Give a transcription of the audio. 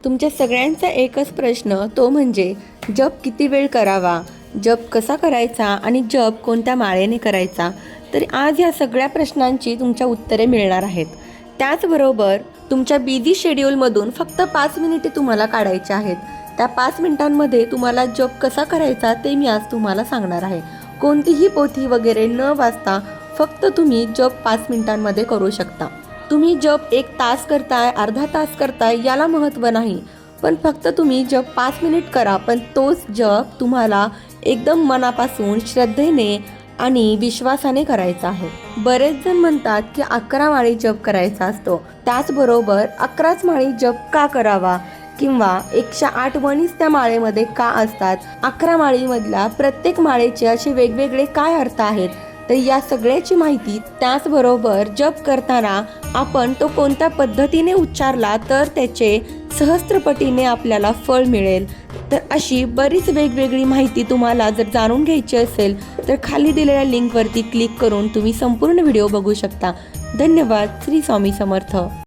तुमच्या सगळ्यांचा एकच प्रश्न तो म्हणजे जप किती वेळ करावा, जप कसा करायचा आणि जप कोणत्या माळेने करायचा. तर आज या सगळ्या प्रश्नांची तुमच्या उत्तरे मिळणार आहेत. त्याचबरोबर तुमच्या बिझी शेड्यूलमधून फक्त 5 मिनिटे तुम्हाला काढायचे आहेत. त्या 5 मिनिटांमध्ये तुम्हाला जप कसा करायचा ते मी आज तुम्हाला सांगणार आहे. कोणतीही पोथी वगैरे न वाचता फक्त तुम्ही जप 5 मिनिटांमध्ये करू शकता. तुम्ही जप 1 तास करताय, अर्धा तास करताय याला महत्त्व नाही, पण फक्त तुम्ही जप 5 मिनिट करा. पण तोच जप तुम्हाला एकदम मनापासून श्रद्धेने आणि विश्वासाने करायचा आहे. बरेच जण म्हणतात की 11 माळी जप करायचा असतो. त्याचबरोबर 11च माळी जप का करावा किंवा 108 वणीच त्या माळेमध्ये का असतात, 11 माळीमधल्या प्रत्येक माळेचे असे वेगवेगळे काय अर्थ आहेत, तर या सगळ्याची माहिती, त्याचबरोबर जप करताना आपण तो कोणत्या पद्धतीने उच्चारला तर त्याचे सहस्त्रपटीने आपल्याला फळ मिळेल, तर अशी बरीच वेगवेगळी माहिती तुम्हाला जर जाणून घ्यायची असेल तर खाली दिलेल्या लिंकवरती क्लिक करून तुम्ही संपूर्ण व्हिडिओ बघू शकता. धन्यवाद. श्री स्वामी समर्थ.